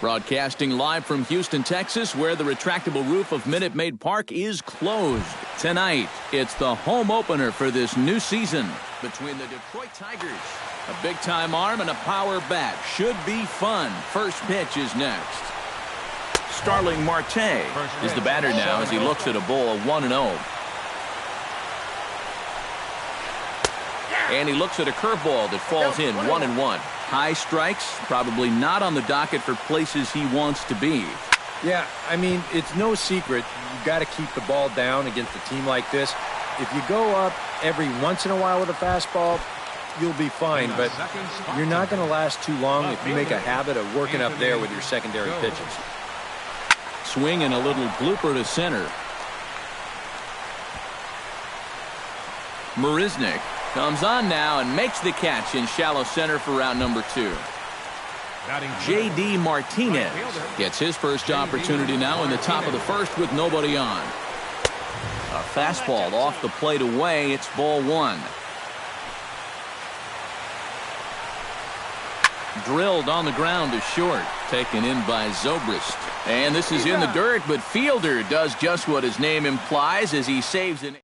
Broadcasting live from Houston, Texas, where the retractable roof of Minute Maid Park is closed. Tonight, it's the home opener for this new season between the Detroit Tigers. A big-time arm and a power bat. Should be fun. First pitch is next. Starling Marte is the batter now as he looks at a ball of 1-0. And he looks at a curveball that falls in 1-1. High strikes, probably not on the docket for places he wants to be. Yeah, I mean, it's no secret. You've got to keep the ball down against a team like this. If you go up every once in a while with a fastball, you'll be fine. But you're not going to last too long if you make a habit of working up there with your secondary pitches. Swing and a little blooper to center. Marisnick comes on now and makes the catch in shallow center for round number 2. J.D. Martinez gets his first opportunity now in the top of the first with nobody on. A fastball off the plate away. It's ball 1. Drilled on the ground to short. Taken in by Zobrist. And this is in the dirt, but Fielder does just what his name implies as he saves it.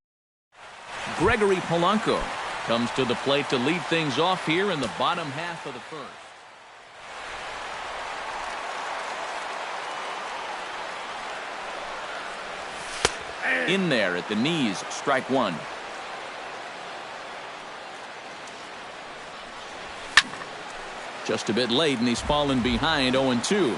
Gregory Polanco comes to the plate to lead things off here in the bottom half of the first. In there at the knees, strike 1. Just a bit late, and he's fallen behind 0-2.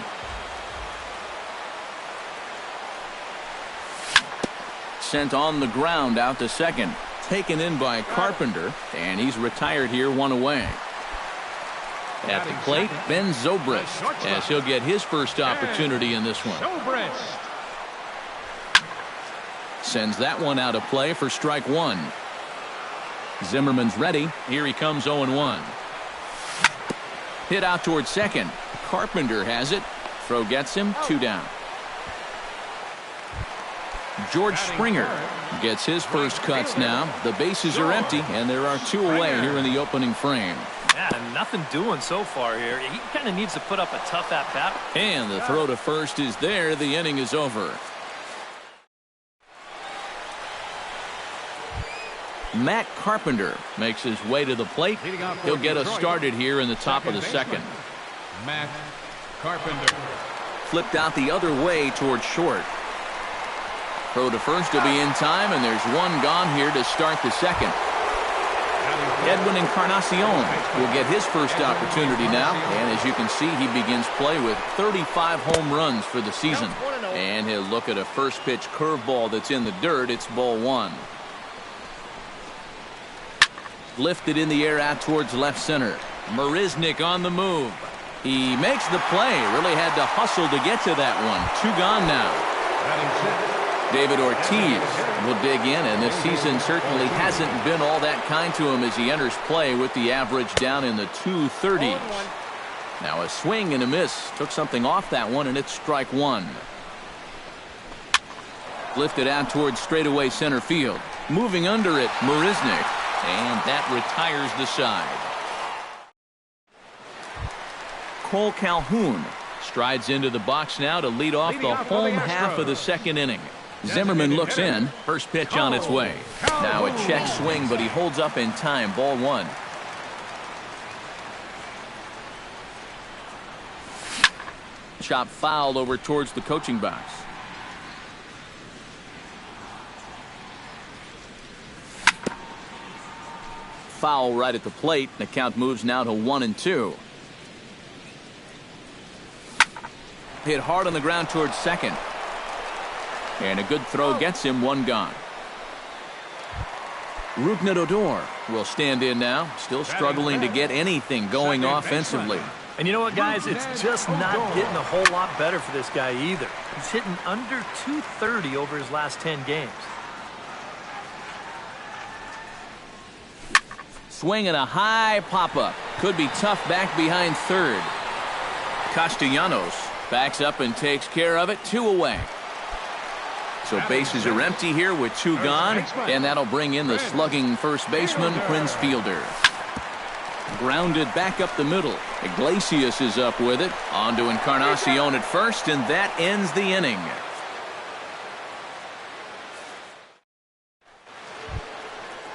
Sent on the ground out to second. Taken in by Carpenter, and he's retired here 1 away. At the plate, Ben Zobrist, as he'll get his first opportunity in this one. Sends that one out of play for strike 1. Zimmerman's ready. Here he comes 0-1. Hit out towards second. Carpenter has it. Throw gets him. 2 down. George Springer gets his first cuts now. The bases are empty, and there are 2 away here in the opening frame. Yeah, nothing doing so far here. He kind of needs to put up a tough at-bat. And the throw to first is there. The inning is over. Matt Carpenter makes his way to the plate. He'll get us started here in the top of the second. Matt Carpenter. Flipped out the other way towards short. Throw to first will be in time, and there's 1 gone here to start the second. Edwin Encarnacion will get his first opportunity now, and as you can see, he begins play with 35 home runs for the season. And he'll look at a first pitch curveball that's in the dirt. It's ball 1. Lifted in the air out towards left center. Marisnick on the move. He makes the play. Really had to hustle to get to that one. 2 gone now. David Ortiz will dig in, and this season certainly hasn't been all that kind to him as he enters play with the average down in the 230s. Now a swing and a miss. Took something off that one, and it's strike 1. Lifted out towards straightaway center field. Moving under it, Marisnick. And that retires the side. Cole Calhoun strides into the box now to lead off the home half of the second inning. Zimmerman looks in. First pitch on its way. Now a check swing, but he holds up in time. Ball 1. Chop foul over towards the coaching box. Foul right at the plate. The count moves now to 1-2. Hit hard on the ground towards second. And a good throw gets him. 1 gone. Rougned Odor will stand in now. Still struggling to get anything going offensively. And you know what, guys? It's just not getting a whole lot better for this guy either. He's hitting under 230 over his last 10 games. Swing and a high pop-up. Could be tough back behind third. Castellanos backs up and takes care of it. 2 away. So bases are empty here with 2 gone, and that'll bring in the slugging first baseman, Prince Fielder. Grounded back up the middle. Iglesias is up with it. On to Encarnacion at first, and that ends the inning.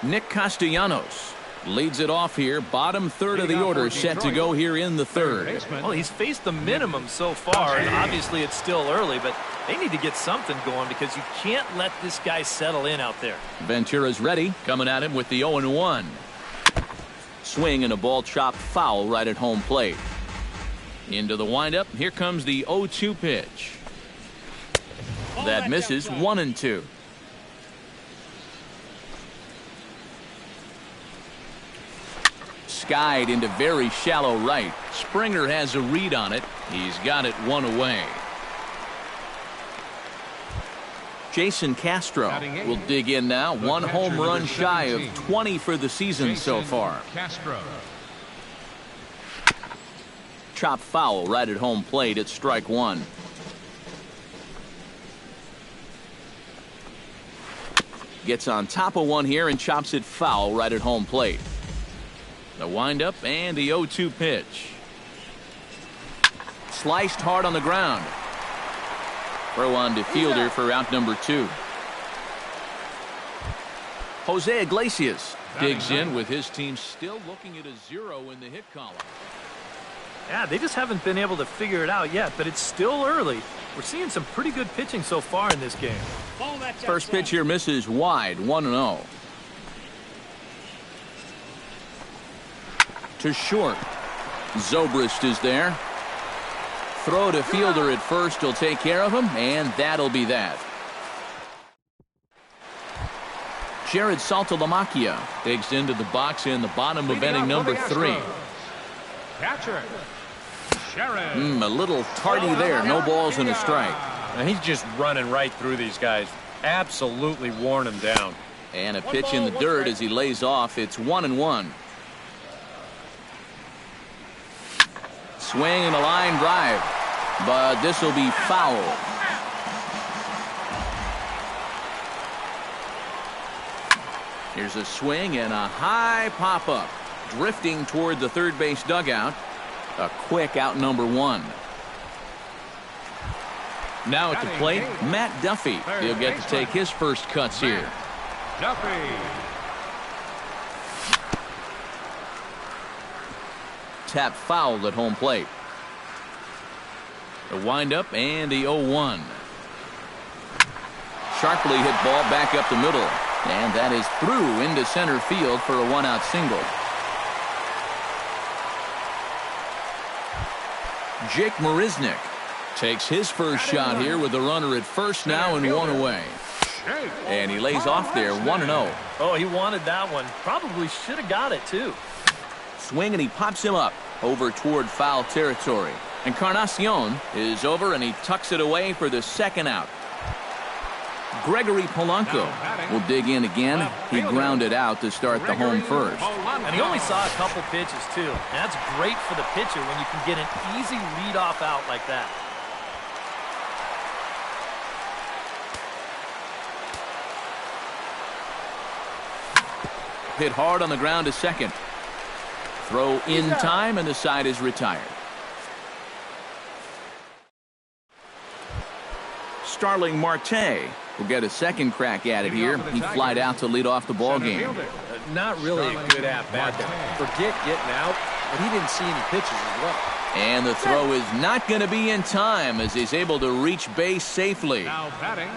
Nick Castellanos leads it off here. Bottom third of the order set to go here in the third. Well, he's faced the minimum so far, and obviously it's still early, but they need to get something going because you can't let this guy settle in out there. Ventura's ready, coming at him with the 0-1. Swing and a ball chopped foul right at home plate. Into the windup. Here comes the 0-2 pitch. That misses. 1-2. Skied into very shallow right. Springer has a read on it. He's got it one away. Jason Castro will dig in now. One home run shy of 20 for the season so far. Castro. Chop foul right at home plate at strike one. Gets on top of one here and chops it foul right at home plate. The windup and the 0-2 pitch. Sliced hard on the ground. Throw on to fielder for out number 2. Jose Iglesias digs in with his team still looking at a 0 in the hit column. Yeah, they just haven't been able to figure it out yet, but it's still early. We're seeing some pretty good pitching so far in this game. First pitch here misses wide, 1-0. To short. Zobrist is there. Throw to fielder at first will take care of him, and that'll be that. Jared Saltalamacchia digs into the box in the bottom of inning number 3. Catcher. A little tardy there. No balls and a strike. And he's just running right through these guys. Absolutely worn them down. And a pitch in the dirt as he lays off. It's 1-1. Swing and a line drive, but this will be foul. Here's a swing and a high pop-up, drifting toward the third base dugout. A quick out number 1. Now at the plate, Matt Duffy. He'll get to take his first cuts here. Duffy. Tap fouled at home plate. The windup and the 0-1. Sharply hit ball back up the middle. And that is through into center field for a 1-out single. Jake Marisnick takes his first shot here with a runner at first now and 1 away. And he lays off there 1-0. Oh, he wanted that one. Probably should have got it, too. Swing and he pops him up over toward foul territory. Encarnacion is over and he tucks it away for the second out. Gregory Polanco will dig in again. He grounded out to start the home first. And he only saw a couple pitches, too. And that's great for the pitcher when you can get an easy leadoff out like that. Hit hard on the ground to second. Throw in time and the side is retired. Starling Marte will get a second crack at it here. He flied out to lead off the ball game. Not really a good at-bat. Forget getting out, but he didn't see any pitches as well. And the throw is not going to be in time as he's able to reach base safely. Now batting.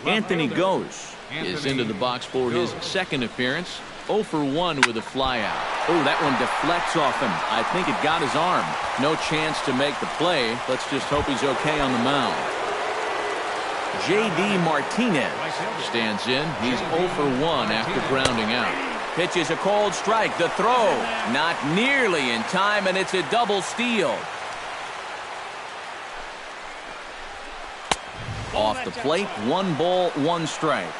Anthony Goes is into the box for his second appearance. 0 for 1 with a flyout. Oh, that one deflects off him. I think it got his arm. No chance to make the play. Let's just hope he's okay on the mound. J.D. Martinez stands in. He's 0 for 1 after grounding out. Pitches a cold strike. The throw not nearly in time, and it's a double steal. Off the plate, 1 ball, 1 strike.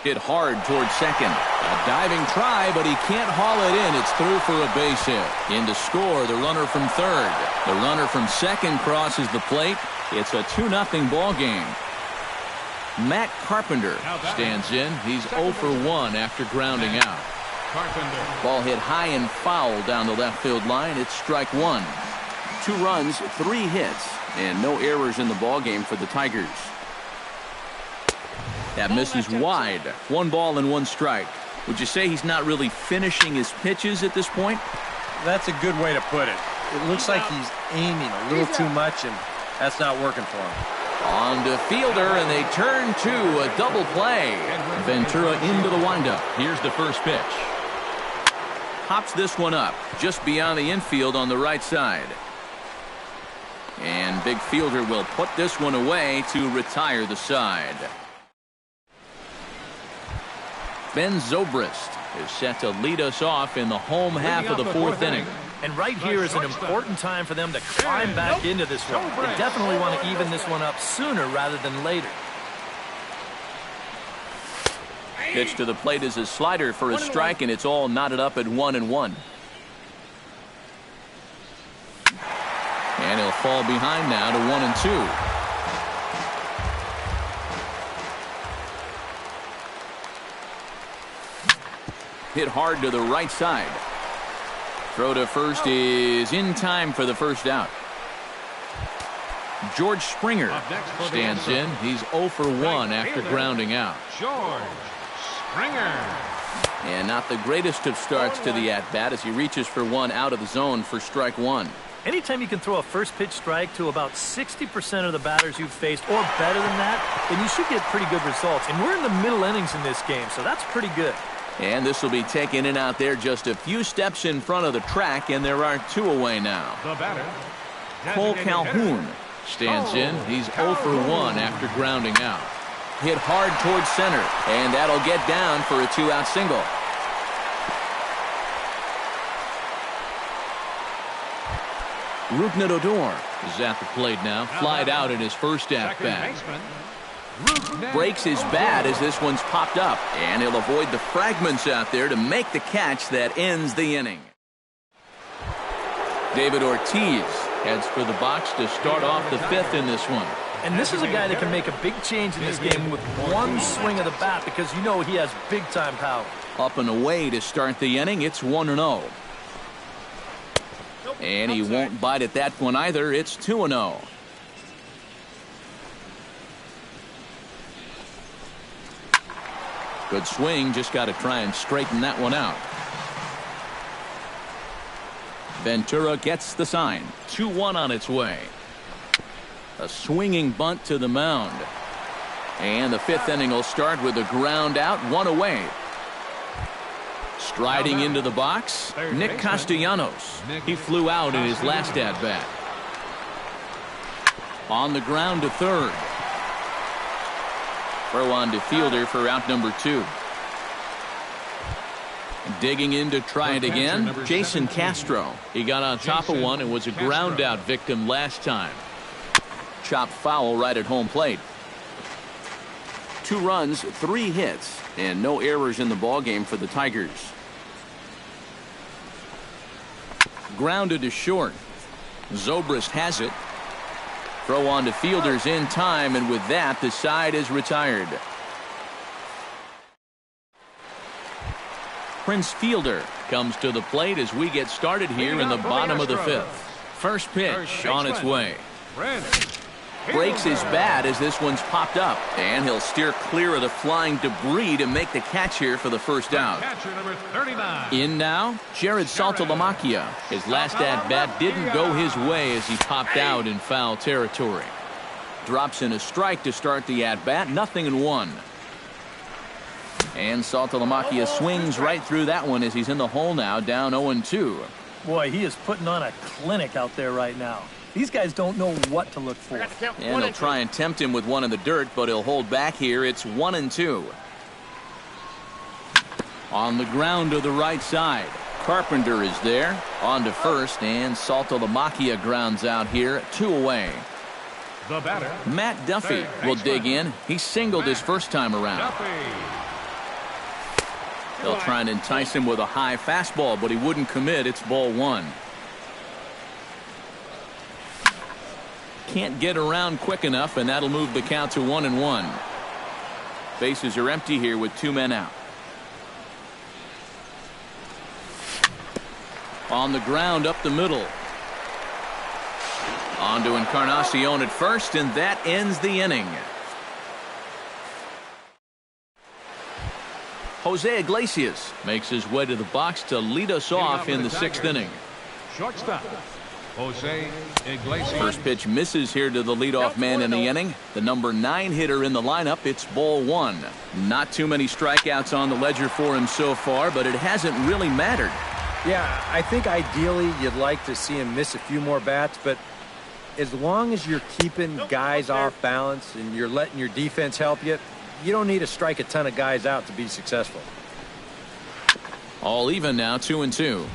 Hit hard towards second. A diving try, but he can't haul it in. It's through for a base hit. In to score, the runner from third. The runner from second crosses the plate. It's a 2-0 ball game. Matt Carpenter stands in. He's 0 for 1 after grounding out. Carpenter. Ball hit high and foul down the left field line. It's strike one. 2 runs, 3 hits, and no errors in the ball game for the Tigers. That misses wide. 1 ball and 1 strike. Would you say he's not really finishing his pitches at this point? That's a good way to put it. It looks like he's aiming a little too much, and that's not working for him. On to Fielder, and they turn to a double play. Ventura into the windup. Here's the first pitch. Hops this one up just beyond the infield on the right side. And Big Fielder will put this one away to retire the side. Ben Zobrist is set to lead us off in the home half of the 4th inning. And right here is an important time for them to climb back into this one. They definitely want to even this one up sooner rather than later. Pitch to the plate is a slider for a strike, and it's all knotted up at 1-1. And he'll fall behind now to 1-2. Hit hard to the right side. Throw to first is in time for the first out. George Springer stands in. He's 0 for 1 after grounding out. George Springer. And not the greatest of starts to the at-bat as he reaches for one out of the zone for strike 1. Anytime you can throw a first pitch strike to about 60% of the batters you've faced or better than that, then you should get pretty good results. And we're in the middle innings in this game, so that's pretty good. And this will be taken in out there just a few steps in front of the track, and there are 2 away now. The batter. Cole Calhoun stands in. He's 0 for 1 after grounding out. Hit hard towards center, and that'll get down for a 2-out single. Rougned Odor is at the plate now. Flied out in his first at-bat. Breaks his bat as this one's popped up, and he'll avoid the fragments out there to make the catch that ends the inning. David Ortiz heads for the box to start off the 5th in this one. And this is a guy that can make a big change in this game with one swing of the bat because you know he has big-time power. Up and away to start the inning. It's 1-0. And he won't bite at that one either. It's 2-0. Good swing, just got to try and straighten that one out. Ventura gets the sign. 2-1 on its way. A swinging bunt to the mound. And the 5th inning will start with a ground out, 1 away. Striding into the box, Nick Castellanos. He flew out in his last at-bat. On the ground to third. Throw on to Fielder for out number 2. Digging in to try it again, Jason Castro. He got on top of one and was a ground out victim last time. Chopped foul right at home plate. 2 runs, 3 hits, and no errors in the ballgame for the Tigers. Grounded to short. Zobrist has it. Throw on to Fielders in time, and with that, the side is retired. Prince Fielder comes to the plate as we get started here in the bottom of the 5th. First pitch on its way. Breaks his bat as this one's popped up, and he'll steer clear of the flying debris to make the catch here for the first out. In now, Jared Saltalamacchia. His last at-bat didn't go his way as he popped out in foul territory. Drops in a strike to start the at-bat, 0-1. And Saltalamacchia swings right through that one as he's in the hole now, down 0-2. Boy, he is putting on a clinic out there right now. These guys don't know what to look for. And they'll try and tempt him with one in the dirt, but he'll hold back here. It's 1-2. On the ground to the right side. Carpenter is there. On to first, and Saltalamacchia grounds out here. 2 away. The batter, Matt Duffy will dig in. He singled his first time around. They'll try and entice him with a high fastball, but he wouldn't commit. It's ball 1. Can't get around quick enough, and that'll move the count to 1-1. Bases are empty here with 2 men out. On the ground up the middle. On to Encarnacion at first, and that ends the inning. Jose Iglesias makes his way to the box to lead us off in the 6th inning. Shortstop, Jose Iglesias. First pitch misses here to the leadoff man in the inning. The number 9 hitter in the lineup. It's ball 1. Not too many strikeouts on the ledger for him so far, but it hasn't really mattered. Yeah, I think ideally you'd like to see him miss a few more bats, but as long as you're keeping guys off balance and you're letting your defense help you, you don't need to strike a ton of guys out to be successful. All even now, 2-2.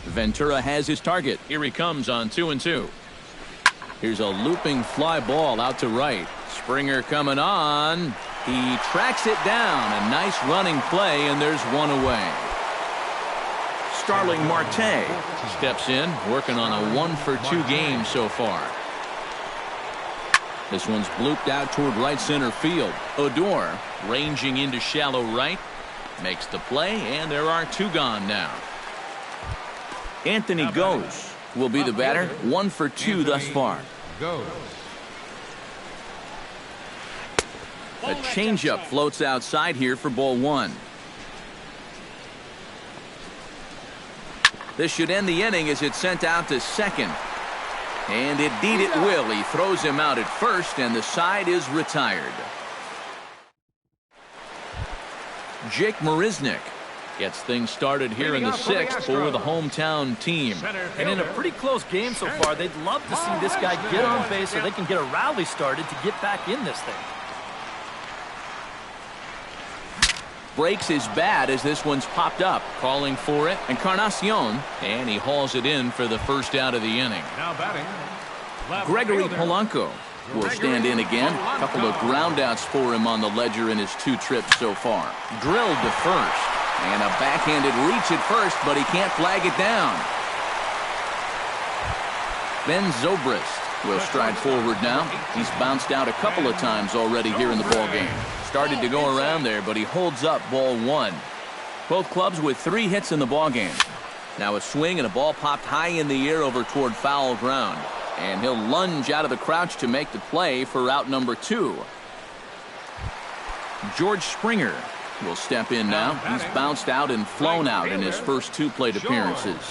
Ventura has his target. Here he comes on 2-2. Here's a looping fly ball out to right. Springer coming on. He tracks it down. A nice running play, and there's one away. Starling Marte steps in, working on a 1-for-2 game so far. This one's blooped out toward right center field. Odor ranging into shallow right. Makes the play, and there are 2 gone now. Anthony Goes will be the batter. 1-for-2 thus far. Goes. A changeup floats outside here for ball 1. This should end the inning as it's sent out to second. And indeed it will. He throws him out at first, and the side is retired. Jake Marisnick gets things started here in the 6th for the hometown team. And in a pretty close game so far, they'd love to see this guy get on base so they can get a rally started to get back in this thing. Breaks his bat as this one's popped up. Calling for it. Encarnacion. And he hauls it in for the first out of the inning. Now batting, left Gregory fielder. Polanco will stand in again. A couple of groundouts for him on the ledger in his 2 trips so far. Drilled to first. And a backhanded reach at first, but he can't flag it down. Ben Zobrist will stride forward now. He's bounced out a couple of times already here in the ballgame. Started to go around there, but he holds up ball 1. Both clubs with 3 hits in the ballgame. Now a swing and a ball popped high in the air over toward foul ground. And he'll lunge out of the crouch to make the play for out number 2. George Springer will step in now. He's bounced out and flown out in his first 2 plate appearances.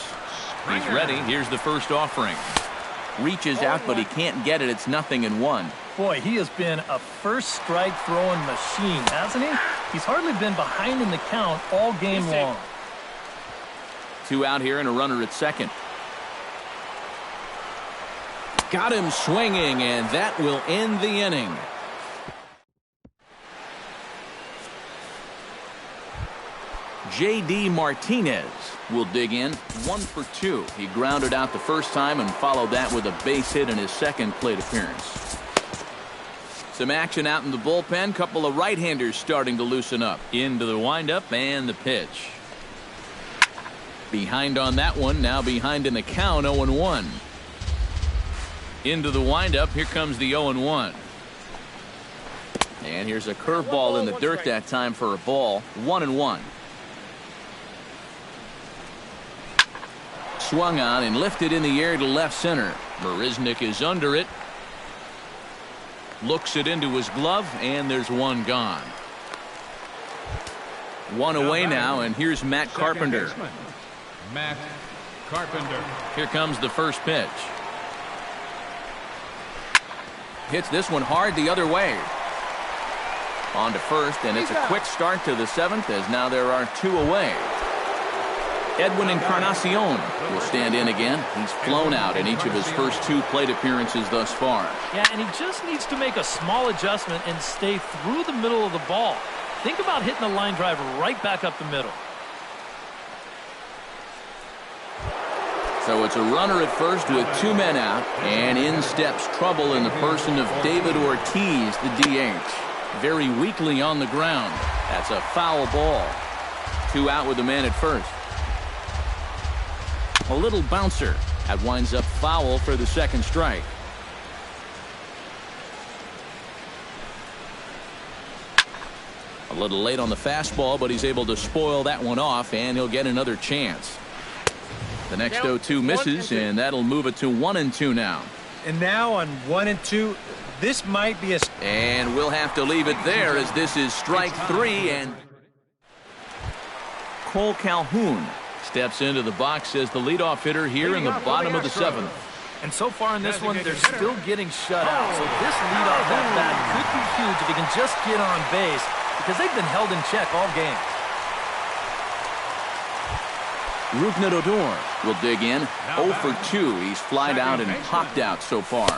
He's ready. Here's the first offering. Reaches out, but he can't get it. It's 0-1. Boy, he has been a first strike throwing machine, hasn't he? He's hardly been behind in the count all game long. 2 out here and a runner at second. Got him swinging, and that will end the inning. J.D. Martinez will dig in. 1-for-2. He grounded out the first time and followed that with a base hit in his second plate appearance. Some action out in the bullpen. Couple of right-handers starting to loosen up. Into the windup and the pitch. Behind on that one. Now behind in the count. 0-1. Into the windup. Here comes the 0-1. And here's a curveball in the dirt that time for a ball. 1-1. Swung on and lifted in the air to left center. Marisnick is under it. Looks it into his glove, and there's one gone. One away now, and here's Matt Carpenter. Matt Carpenter. Here comes the first pitch. Hits this one hard the other way. On to first, and it's a quick start to the 7th, as now there are 2 away. Edwin Encarnacion will stand in again. He's flown out in each of his first 2 plate appearances thus far. Yeah, and he just needs to make a small adjustment and stay through the middle of the ball. Think about hitting a line drive right back up the middle. So it's a runner at first with 2 men out, and in steps trouble in the person of David Ortiz, the DH. Very weakly on the ground. That's a foul ball. 2 out with a man at first. A little bouncer. That winds up foul for the second strike. A little late on the fastball, but he's able to spoil that one off, and he'll get another chance. The next 0-2 misses, and that'll move it to 1-2 now. And now on 1-2, this might be a... And we'll have to leave it there as this is strike 3, and Cole Calhoun steps into the box as the leadoff hitter here in the bottom of the 7th. And so far in this one, they're still getting shut out. So this leadoff at bat could be huge if he can just get on base, because they've been held in check all game. Rougned Odor will dig in. 0 for 2. He's flied out and popped out so far.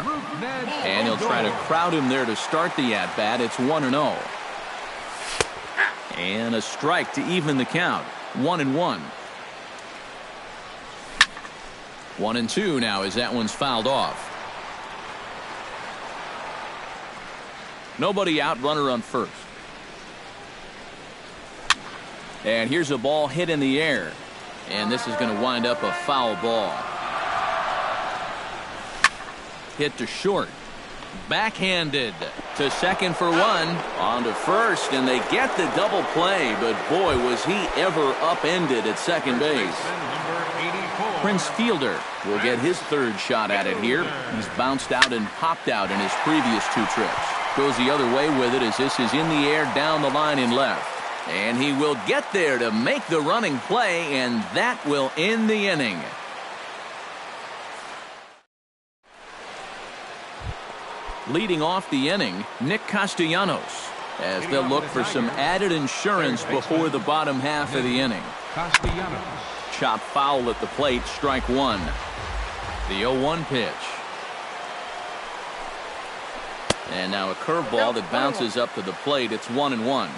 And he'll try to crowd him there to start the at-bat. It's 1-0. And a strike to even the count. 1-1. 1-2 now as that one's fouled off. Nobody out, runner on first. And here's a ball hit in the air. And this is going to wind up a foul ball. Hit to short. Backhanded to second for 1. On to first, and they get the double play. But boy, was he ever upended at second base. Prince Fielder will get his third shot at it here. He's bounced out and popped out in his previous 2 trips. Goes the other way with it as this is in the air down the line in left. And he will get there to make the running play, and that will end the inning. Leading off the inning, Nick Castellanos, as they'll look for some added insurance before the bottom half of the inning. Chop foul at the plate, strike 1. The 0-1 pitch. And now a curveball that bounces up to the plate. It's 1-1.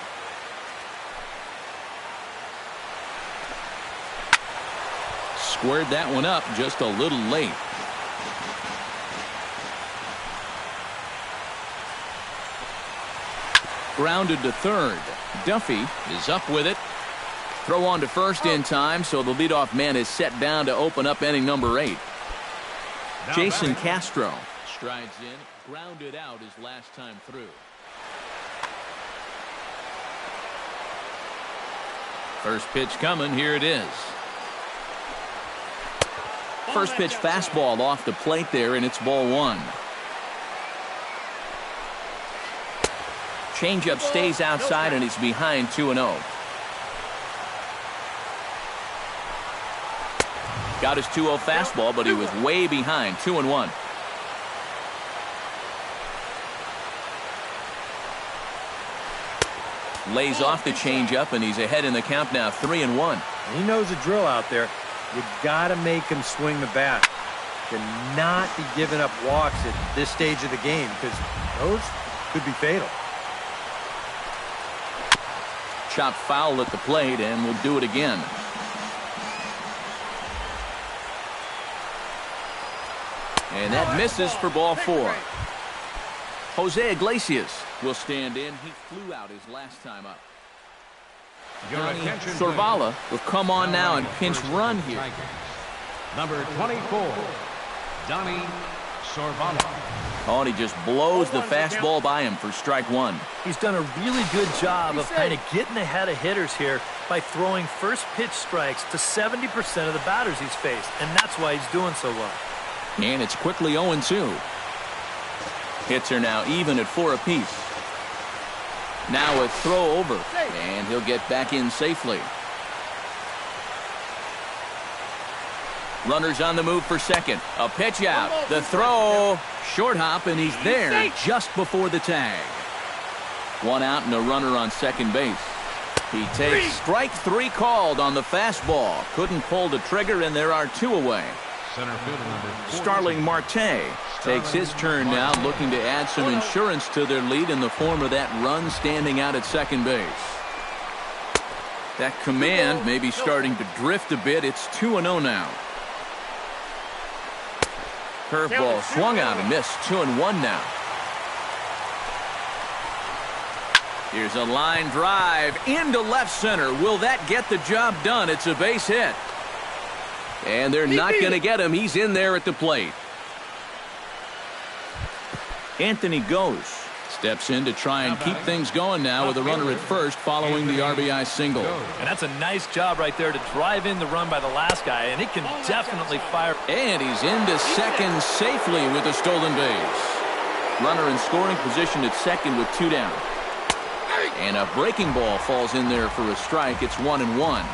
Squared that one up just a little late. Grounded to third. Duffy is up with it. Throw on to first in time, so the leadoff man is set down to open up inning number 8. Jason Castro strides in, grounded out his last time through. First pitch coming, here it is. First pitch fastball off the plate there, and it's ball 1. Changeup stays outside, and he's behind 2-0. Got his 2-0 fastball, but he was way behind. 2-1. Lays off the changeup, and he's ahead in the count now. 3-1. He knows the drill out there. You got to make him swing the bat. Cannot be giving up walks at this stage of the game, because those could be fatal. Chop foul at the plate, and we'll do it again. And that misses for ball 4. Jose Iglesias will stand in. He flew out his last time up. Sorvala will come on now and pinch run here. Number 24, Donnie Sorvala. Oh, and he just blows the fastball by him for strike 1. He's done a really good job of kind of getting ahead of hitters here by throwing first pitch strikes to 70% of the batters he's faced, and that's why he's doing so well. And it's quickly 0-2. Hits are now even at 4 apiece. Now a throw over, and he'll get back in safely. Runners on the move for second. A pitch out. The throw. Short hop, and he's there just before the tag. 1 out and a runner on second base. He takes strike 3 called on the fastball. Couldn't pull the trigger, and there are 2 away. Center fielder number 4. Starling Marte takes his turn now, looking to add some insurance to their lead in the form of that run standing out at second base. That command may be starting to drift a bit. It's 2-0 now. Curveball swung out and missed. 2-1 now. Here's a line drive into left center. Will that get the job done? It's a base hit. And they're not going to get him. He's in there at the plate. Anthony Gose Steps in to try and keep things going now with a runner at first following the RBI single. And that's a nice job right there to drive in the run by the last guy, and it can definitely fire. And he's into second safely with a stolen base. Runner in scoring position at second with 2 down. And a breaking ball falls in there for a strike. It's 1-1.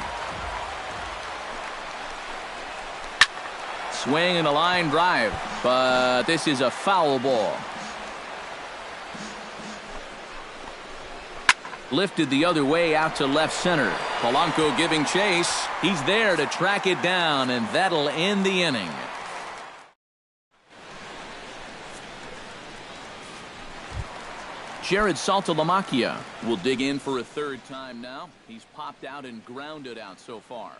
Swing and a line drive, but this is a foul ball. Lifted the other way out to left center. Polanco giving chase. He's there to track it down, and that'll end the inning. Jared Saltalamacchia will dig in for a third time now. He's popped out and grounded out so far.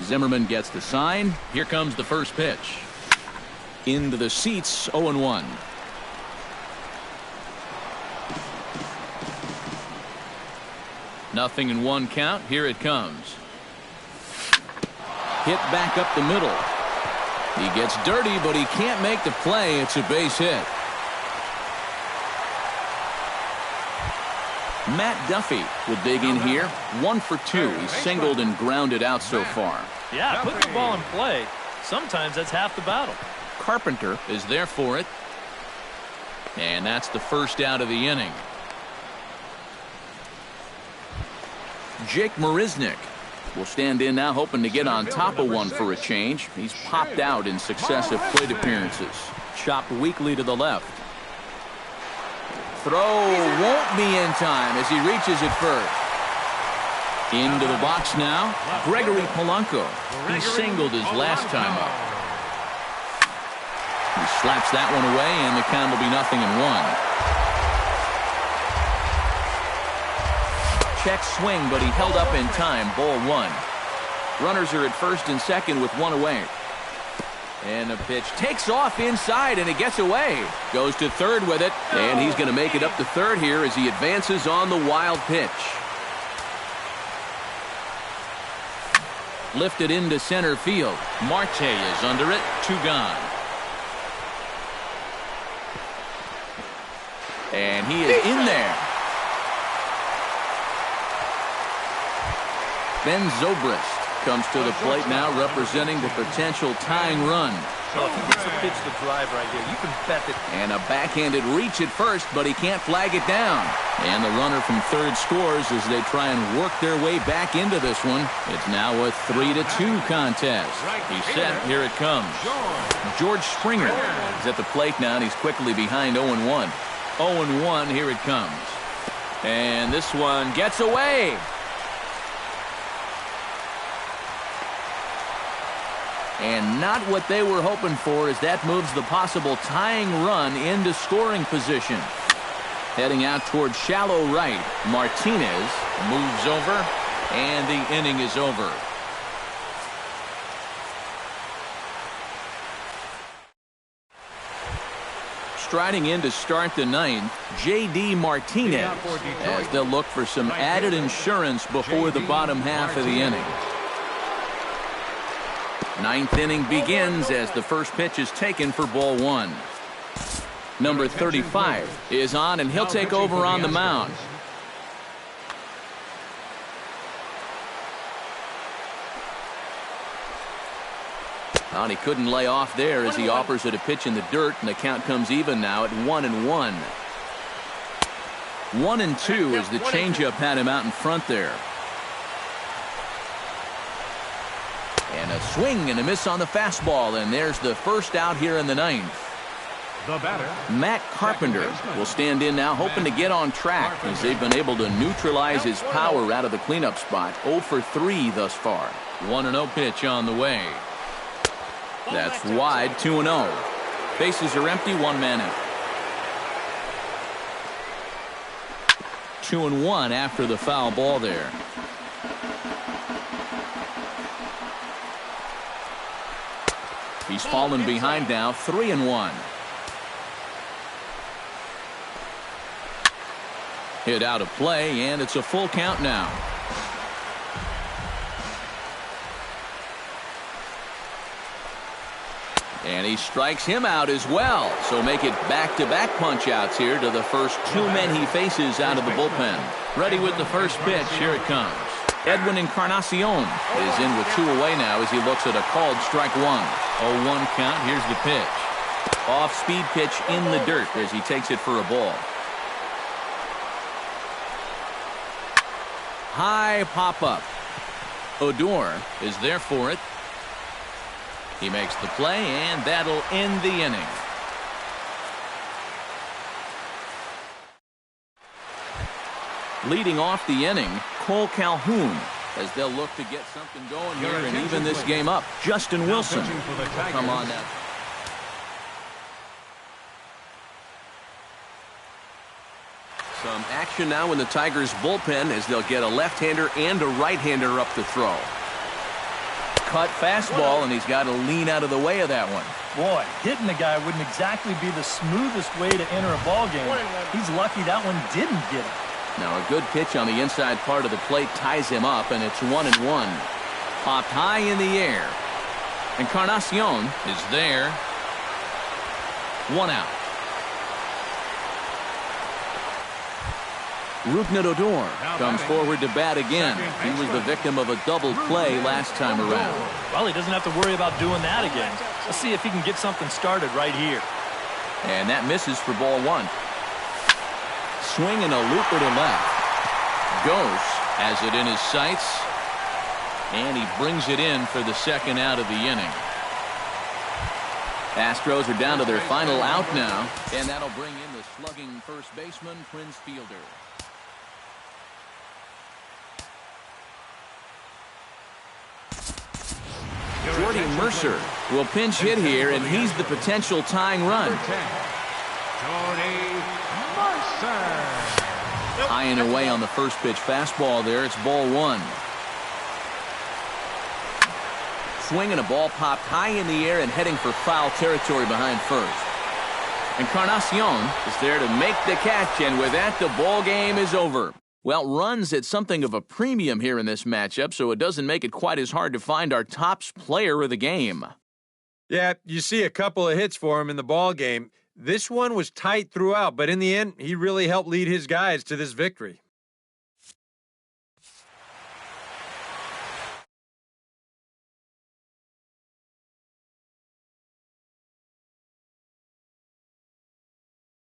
Zimmerman gets the sign. Here comes the first pitch. Into the seats, 0-1. Nothing in one count. Here it comes. Hit back up the middle. He gets dirty, but he can't make the play. It's a base hit. Matt Duffy will dig in here. 1 for 2. He's singled and grounded out so far. Yeah, put the ball in play. Sometimes that's half the battle. Carpenter is there for it. And that's the first out of the inning. Jake Marisnick will stand in now, hoping to get on top of one for a change. He's popped out in successive plate appearances. Chopped weakly to the left. Throw won't be in time as he reaches it first. Into the box now, Gregory Polanco. He singled his last time up. He slaps that one away, and the count will be 0-1. Check swing, but he held up in time. Ball 1. Runners are at first and second with 1 away. And the pitch takes off inside, and it gets away. Goes to third with it, and he's going to make it up to third here as he advances on the wild pitch. Lifted into center field. Marte is under it. 2 gone. And he is in there. Ben Zobrist comes to the plate now, representing the potential tying run. Well, if he gets the pitch to drive right here, you can bet that. And a backhanded reach at first, but he can't flag it down. And the runner from third scores as they try and work their way back into this one. It's now a 3-2 contest. He's set. Here it comes. George Springer is at the plate now, and he's quickly behind 0-1. 0-1, here it comes. And this one gets away. And not what they were hoping for, as that moves the possible tying run into scoring position. Heading out towards shallow right. Martinez moves over, and the inning is over. Striding in to start the ninth, J.D. Martinez, as they'll look for some added insurance before the bottom half of the inning. Ninth inning begins as the first pitch is taken for ball 1. Number 35 is on, and he'll take over on the mound. Well, he couldn't lay off there as he offers it a pitch in the dirt, and the count comes even now at 1-1. 1-2 as the changeup had him out in front there. And a swing and a miss on the fastball, and there's the first out here in the ninth. The batter, Matt Carpenter will stand in now, hoping to get on track as they've been able to neutralize his power out of the cleanup spot. 0 for 3 thus far. 1-0 pitch on the way. That's wide. 2-0. Bases are empty. 1 man out. 2-1 after the foul ball there. He's fallen behind now. 3-1. Hit out of play, and it's a full count now. And he strikes him out as well. So make it back-to-back punch-outs here to the first two men he faces out of the bullpen. Ready with the first pitch. Here it comes. Edwin Encarnacion is in with 2 away now as he looks at a called strike one. 0-1 count. Here's the pitch. Off-speed pitch in the dirt as he takes it for a ball. High pop-up. Odor is there for it. He makes the play, and that'll end the inning. Leading off the inning, Cole Calhoun, as they'll look to get something going here and even this game up. Justin Wilson, come on now. Some action now in the Tigers bullpen as they'll get a left-hander and a right-hander up to throw. Cut fastball, and he's got to lean out of the way of that one. Boy, hitting the guy wouldn't exactly be the smoothest way to enter a ball game. He's lucky that one didn't get him. Now a good pitch on the inside part of the plate ties him up, and it's 1-1. Popped high in the air. Encarnacion is there. 1 out. Rougned Odor comes forward to bat again. He was the victim of a double play last time around. Well, he doesn't have to worry about doing that again. Let's see if he can get something started right here. And that misses for ball one. Swing and a looper to left. Ghost has it in his sights. And he brings it in for the second out of the inning. Astros are down to their final out now. And that'll bring in the slugging first baseman, Prince Fielder. Jordy Mercer will pinch hit here, and he's the potential tying run. Jordy Mercer. High and away on the first pitch fastball there. It's ball one. Swing and a ball popped high in the air and heading for foul territory behind first. Encarnacion is there to make the catch, and with that, the ball game is over. Well, runs at something of a premium here in this matchup, so it doesn't make it quite as hard to find our top player of the game. Yeah, you see a couple of hits for him in the ball game. This one was tight throughout, but in the end, he really helped lead his guys to this victory.